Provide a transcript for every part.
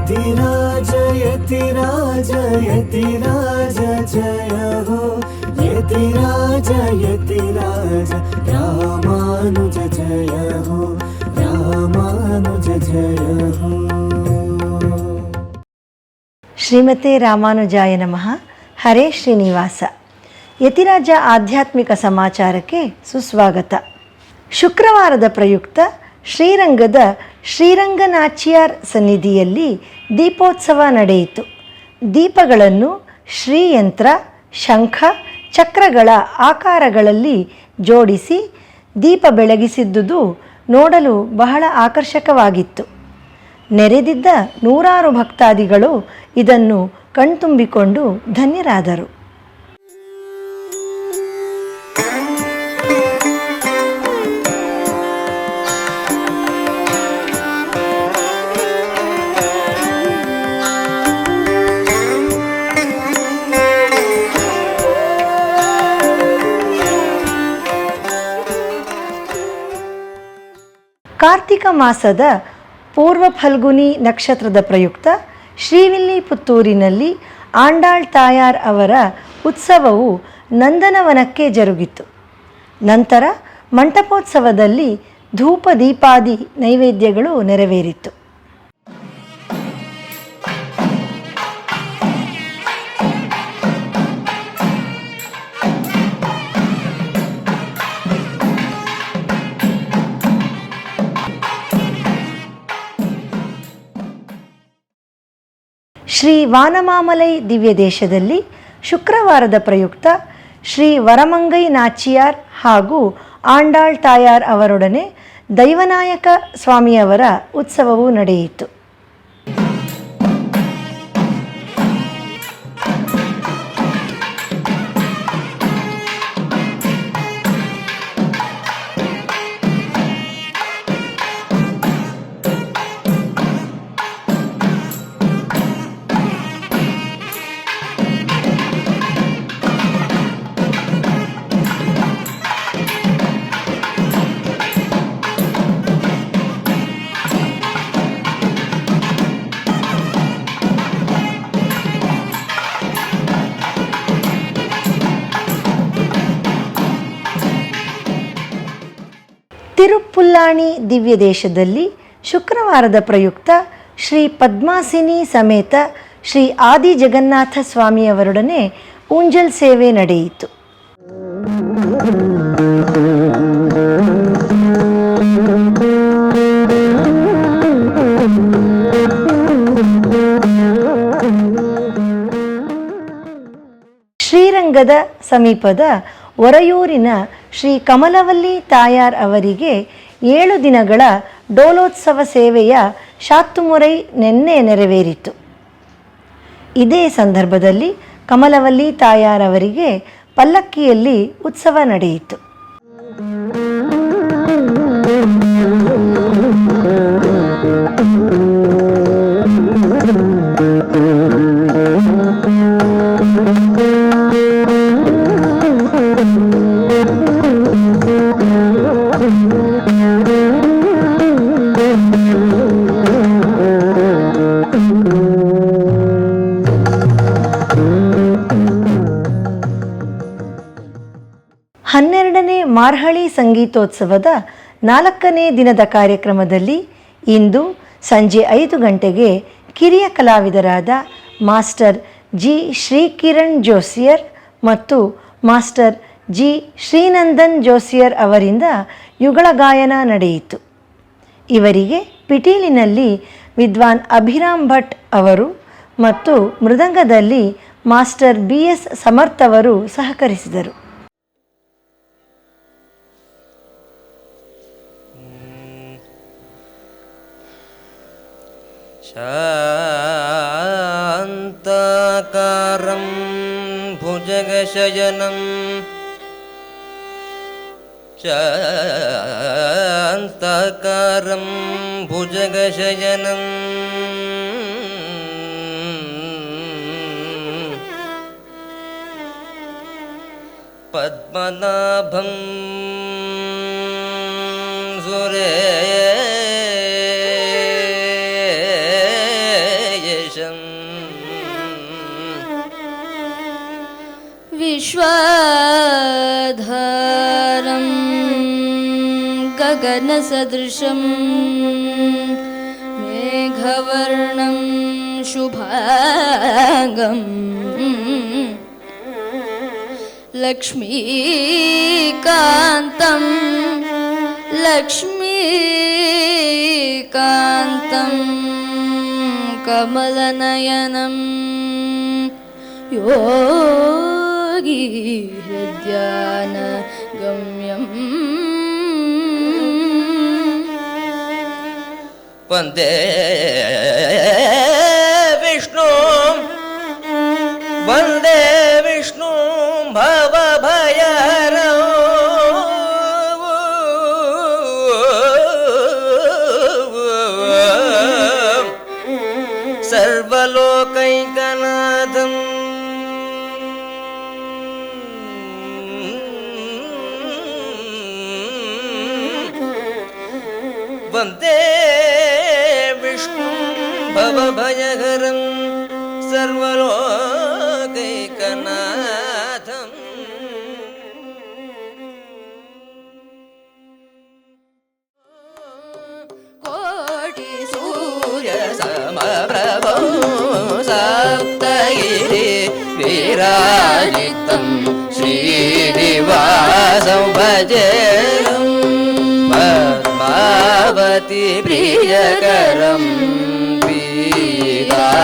यतिराज यतिराज यतिराज जय हो यतिराज यतिराज रामानुज जय हो रामानुज जय हो। ಶ್ರೀಮತೆ ರಾಮಾನುಜಾಯ ನಮಃ. ಹರೇ ಶ್ರೀನಿವಾಸ. ಯತಿರಾಜ ಆಧ್ಯಾತ್ಮಿಕ ಸಮಾಚಾರಕ್ಕೆ ಸುಸ್ವಾಗತ. ಶುಕ್ರವಾರದ ಪ್ರಯುಕ್ತ ಶ್ರೀರಂಗದ ಶ್ರೀರಂಗನಾಚ್ಯಾರ್ ಸನ್ನಿಧಿಯಲ್ಲಿ ದೀಪೋತ್ಸವ ನಡೆಯಿತು. ದೀಪಗಳನ್ನು ಶ್ರೀಯಂತ್ರ, ಶಂಖ, ಚಕ್ರಗಳ ಆಕಾರಗಳಲ್ಲಿ ಜೋಡಿಸಿ ದೀಪ ಬೆಳಗಿಸಿದ್ದುದು ನೋಡಲು ಬಹಳ ಆಕರ್ಷಕವಾಗಿತ್ತು. ನೆರೆದಿದ್ದ ನೂರಾರು ಭಕ್ತಾದಿಗಳು ಇದನ್ನು ಕಣ್ತುಂಬಿಕೊಂಡು ಧನ್ಯರಾದರು. ಕಾರ್ತಿಕ ಮಾಸದ ಪೂರ್ವ ಫಲ್ಗುನಿ ನಕ್ಷತ್ರದ ಪ್ರಯುಕ್ತ ಶ್ರೀವಿಲ್ಲಿಪುತ್ತೂರಿನಲ್ಲಿ ಆಂಡಾಳ್ ತಾಯಾರ್ ಅವರ ಉತ್ಸವವು ನಂದನವನಕ್ಕೆ ಜರುಗಿತು. ನಂತರ ಮಂಟಪೋತ್ಸವದಲ್ಲಿ ಧೂಪ ದೀಪಾದಿ ನೈವೇದ್ಯಗಳು ನೆರವೇರಿತು. ಶ್ರೀ ವಾನಮಾಮಲೈ ದಿವ್ಯ ದೇಶದಲ್ಲಿ ಶುಕ್ರವಾರದ ಪ್ರಯುಕ್ತ ಶ್ರೀ ವರಮಂಗೈ ನಾಚಿಯಾರ್ ಹಾಗೂ ಆಂಡಾಳ್ ತಾಯಾರ್ ಅವರೊಡನೆ ದೈವನಾಯಕ ಸ್ವಾಮಿಯವರ ಉತ್ಸವವು ನಡೆಯಿತು. ತಿರುಪುಲ್ಲಾಣಿ ದಿವ್ಯ ದೇಶದಲ್ಲಿ ಶುಕ್ರವಾರದ ಪ್ರಯುಕ್ತ ಶ್ರೀ ಪದ್ಮಾಸಿನಿ ಸಮೇತ ಶ್ರೀ ಆದಿ ಜಗನ್ನಾಥ ಸ್ವಾಮಿಯವರೊಡನೆ ಊಂಜಲ್ ಸೇವೆ ನಡೆಯಿತು. ಶ್ರೀರಂಗದ ಸಮೀಪದ ಒರಯೂರಿನ ಶ್ರೀ ಕಮಲವಲ್ಲಿ ತಾಯಾರ್ ಅವರಿಗೆ 7 ದಿನಗಳ ಡೋಲೋತ್ಸವ ಸೇವೆಯ ಶಾತ್ತುಮುರೈ ನಿನ್ನೆ ನೆರವೇರಿತು. ಇದೇ ಸಂದರ್ಭದಲ್ಲಿ ಕಮಲವಲ್ಲಿ ತಾಯಾರ್ ಅವರಿಗೆ ಪಲ್ಲಕ್ಕಿಯಲ್ಲಿ ಉತ್ಸವ ನಡೆಯಿತು. ಹನ್ನೆರಡನೇ ಮಾರ್ಹಳಿ ಸಂಗೀತೋತ್ಸವದ 4ನೇ ದಿನದ ಕಾರ್ಯಕ್ರಮದಲ್ಲಿ ಇಂದು ಸಂಜೆ 5 ಗಂಟೆಗೆ ಕಿರಿಯ ಕಲಾವಿದರಾದ ಮಾಸ್ಟರ್ ಜಿ ಶ್ರೀಕಿರಣ್ ಜೋಸಿಯರ್ ಮತ್ತು ಮಾಸ್ಟರ್ ಜಿ ಶ್ರೀನಂದನ್ ಜೋಸಿಯರ್ ಅವರಿಂದ ಯುಗಳ ಗಾಯನ ನಡೆಯಿತು. ಇವರಿಗೆ ಪಿಟೀಲಿನಲ್ಲಿ ವಿದ್ವಾನ್ ಅಭಿರಾಮ್ ಭಟ್ ಅವರು ಮತ್ತು ಮೃದಂಗದಲ್ಲಿ ಮಾಸ್ಟರ್ BS ಸಮರ್ಥ್ ಅವರು ಸಹಕರಿಸಿದರು. ಶಾಂತಾಕಾರಂ ಭುಜಗಶಯನಂ ಶಾಂತಾಕಾರಂ ಭುಜಗಶಯನಂ ಪದ್ಮನಾಭಂ ಸುರೇ विश्वाधारं गगनसदृशं मेघवर्णं शुभांगं लक्ष्मीकान्तं कमलनयनं योगी हृद्यानगम्यम् वन्दे विष्णु वन्दे विष्णु भवभयहरौ सर्वलोकैकनाथं वन्दे विष्णु भवभयहरं सर्वलोकैकनाथम् कोटि सूर्य समप्रभो सप्तगिरि विराजितं श्रीनिवासं भजेयं पद्मावती प्रियकरं पीताम्बरधरं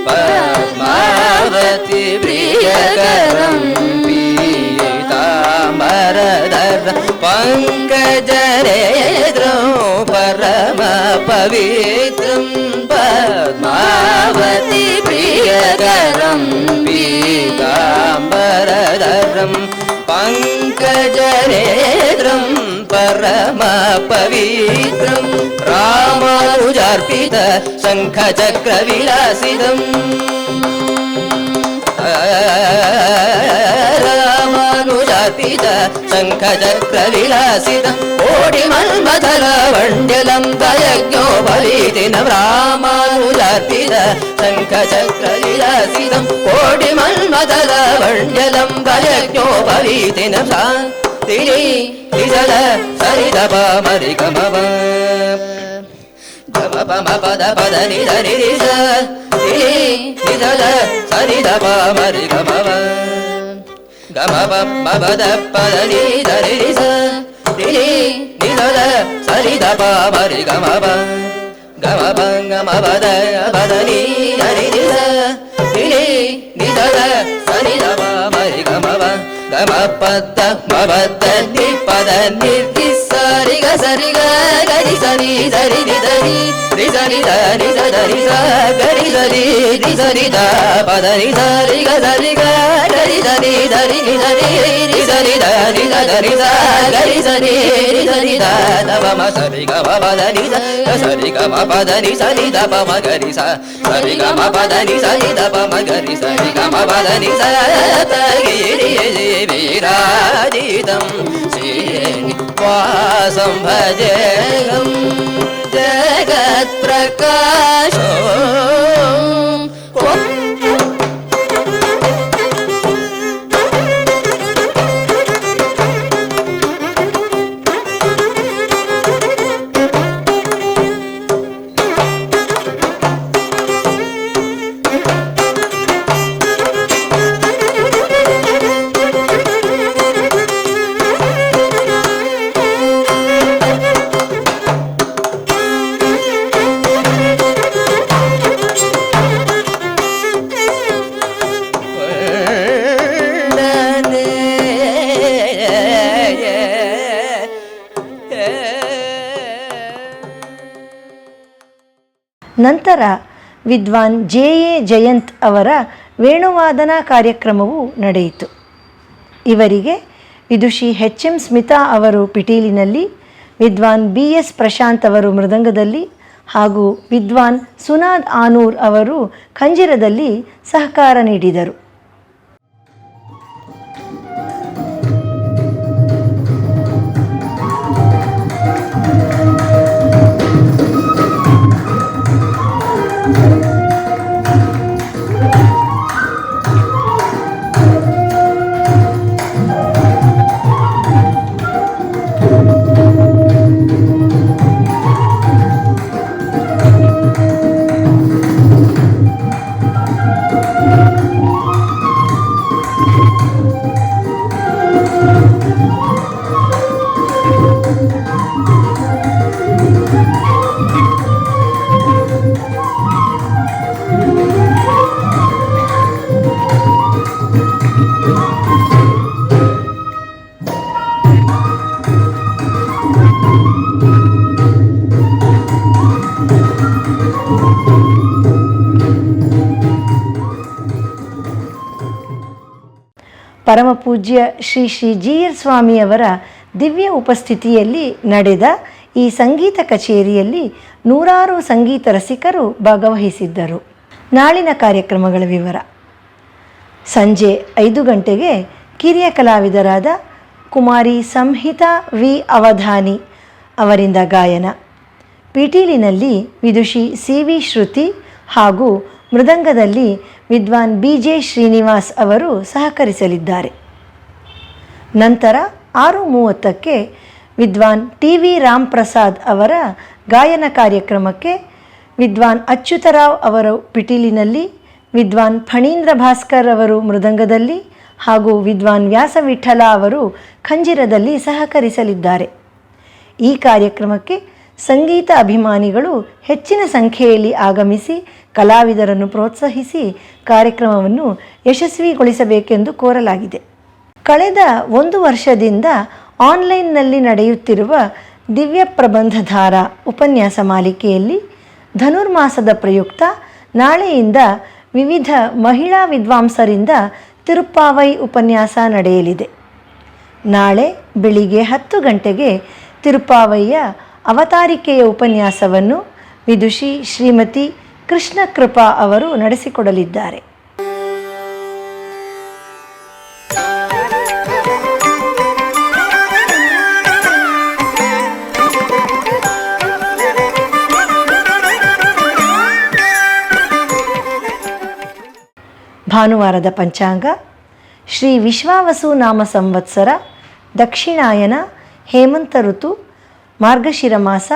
पद्मावती प्रियकरं पीताम्बरधरं पङ्कजनेत्रं परमपवित्रं पद्मावती प्रियकरं पीताम्बरधरं पङ्कजनेत्रं परमपवित्रं रामानुजार्पित शङ्खचक्रविलासितम् रामानुजार्पित शङ्खचक्रविलासितं कोटिमन्मथलवण्ड्यलं दयज्ञोपवीतिनं रामानुजार्पित शङ्खचक्रविलासितं कोटिमन्मथलवण्ड्यलं दयज्ञोपवीतिनं शान्तिनि विजल सरितपमरिगमव गमपमपद पद निध निरिष निजल सरितपमरिगमव गमपमपद पद निध निरिष निजल सरितपमरिगमव गमपङ्गमपद पद निध निरिष निजल सरितपमरिगमव गमपद मपद निपद निर्दिसरि गसरि गरि सरि सरि निधरि रिसरि धरि सरि गरि सरि रिसरि ध पद निसरि गसरि गरि सरि धरि निधरि रिसरि धरि धरि गरि सरि रिसरि ध नवम सरि गम पद निस सरि गम पद निस नि ध पम गरि स सरि गम पद निस नि ध पम गरि सरि गम पद निस तगिरि विराजितं श्रीनिवासं भजेयं जगत्प्रकाशो ನಂತರ ವಿದ್ವಾನ್ ಜೆ.ಎ. ಜಯಂತ್ ಅವರ ವೇಣುವಾದನ ಕಾರ್ಯಕ್ರಮವು ನಡೆಯಿತು. ಇವರಿಗೆ ವಿದುಷಿ ಎಚ್.ಎಂ. ಸ್ಮಿತಾ ಅವರು ಪಿಟೀಲಿನಲ್ಲಿ, ವಿದ್ವಾನ್ ಬಿ.ಎಸ್. ಪ್ರಶಾಂತ್ ಅವರು ಮೃದಂಗದಲ್ಲಿ ಹಾಗೂ ವಿದ್ವಾನ್ ಸುನಾದ್ ಆನೂರ್ ಅವರು ಖಂಜಿರದಲ್ಲಿ ಸಹಕಾರ ನೀಡಿದರು. ಪರಮಪೂಜ್ಯ ಶ್ರೀ ಶ್ರೀ ಜಿ.ಎಲ್. ಸ್ವಾಮಿಯವರ ದಿವ್ಯ ಉಪಸ್ಥಿತಿಯಲ್ಲಿ ನಡೆದ ಈ ಸಂಗೀತ ಕಚೇರಿಯಲ್ಲಿ ನೂರಾರು ಸಂಗೀತ ರಸಿಕರು ಭಾಗವಹಿಸಿದ್ದರು. ನಾಳಿನ ಕಾರ್ಯಕ್ರಮಗಳ ವಿವರ: ಸಂಜೆ 5 ಗಂಟೆಗೆ ಕಿರಿಯ ಕಲಾವಿದರಾದ ಕುಮಾರಿ ಸಂಹಿತಾ ವಿ ಅವಧಾನಿ ಅವರಿಂದ ಗಾಯನ. ಪಿಟೀಲಿನಲ್ಲಿ ವಿದುಷಿ ಸಿ.ವಿ. ಶ್ರುತಿ ಹಾಗೂ ಮೃದಂಗದಲ್ಲಿ ವಿದ್ವಾನ್ ಬಿ.ಜೆ. ಶ್ರೀನಿವಾಸ್ ಅವರು ಸಹಕರಿಸಲಿದ್ದಾರೆ. ನಂತರ 6:30ಕ್ಕೆ ವಿದ್ವಾನ್ ಟಿ.ವಿ. ರಾಮ್ ಪ್ರಸಾದ್ ಅವರ ಗಾಯನ ಕಾರ್ಯಕ್ರಮಕ್ಕೆ ವಿದ್ವಾನ್ ಅಚ್ಯುತರಾವ್ ಅವರು ಪಿಟೀಲಿನಲ್ಲಿ, ವಿದ್ವಾನ್ ಫಣೀಂದ್ರ ಭಾಸ್ಕರ್ ಅವರು ಮೃದಂಗದಲ್ಲಿ ಹಾಗೂ ವಿದ್ವಾನ್ ವ್ಯಾಸವಿಠಲ ಅವರು ಖಂಜಿರದಲ್ಲಿ ಸಹಕರಿಸಲಿದ್ದಾರೆ. ಈ ಕಾರ್ಯಕ್ರಮಕ್ಕೆ ಸಂಗೀತ ಅಭಿಮಾನಿಗಳು ಹೆಚ್ಚಿನ ಸಂಖ್ಯೆಯಲ್ಲಿ ಆಗಮಿಸಿ ಕಲಾವಿದರನ್ನು ಪ್ರೋತ್ಸಾಹಿಸಿ ಕಾರ್ಯಕ್ರಮವನ್ನು ಯಶಸ್ವಿಗೊಳಿಸಬೇಕೆಂದು ಕೋರಲಾಗಿದೆ. ಕಳೆದ 1 ವರ್ಷದಿಂದ ಆನ್ಲೈನ್ನಲ್ಲಿ ನಡೆಯುತ್ತಿರುವ ದಿವ್ಯ ಪ್ರಬಂಧಧಾರ ಉಪನ್ಯಾಸ ಮಾಲಿಕೆಯಲ್ಲಿ ಧನುರ್ಮಾಸದ ಪ್ರಯುಕ್ತ ನಾಳೆಯಿಂದ ವಿವಿಧ ಮಹಿಳಾ ವಿದ್ವಾಂಸರಿಂದ ತಿರುಪ್ಪಾವೈ ಉಪನ್ಯಾಸ ನಡೆಯಲಿದೆ. ನಾಳೆ ಬೆಳಿಗ್ಗೆ 10 ಗಂಟೆಗೆ ತಿರುಪ್ಪಾವೈಯ ಅವತಾರಿಕೆಯ ಉಪನ್ಯಾಸವನ್ನು ವಿದುಷಿ ಶ್ರೀಮತಿ ಕೃಷ್ಣಕೃಪಾ ಅವರು ನಡೆಸಿಕೊಡಲಿದ್ದಾರೆ. ಭಾನುವಾರದ ಪಂಚಾಂಗ: ಶ್ರೀ ವಿಶ್ವಾವಸು ನಾಮ ಸಂವತ್ಸರ, ದಕ್ಷಿಣಾಯನ, ಹೇಮಂತ ಋತು, ಮಾರ್ಗಶಿರ ಮಾಸ,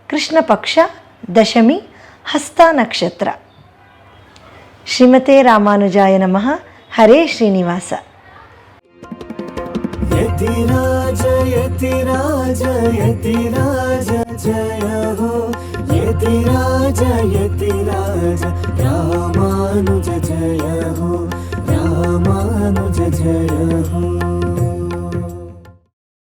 ಕೃಷ್ಣ ಪಕ್ಷ, ದಶಮಿ, ಹಸ್ತ ನಕ್ಷತ್ರ. ಶ್ರೀಮತೆ ರಾಮಾನುಜಾಯ ನಮಃ. ಹರೇ ಶ್ರೀನಿವಾಸ. ಯತಿರಾಜ ಯತಿರಾಜ ಯತಿರಾಜ ಜಯ ಹೋ, ಯತಿರಾಜ ಯತಿರಾಜ ರಾಮಾನುಜ ಜಯ ಹೋ, ರಾಮಾನುಜ ಜಯ ಹೋ.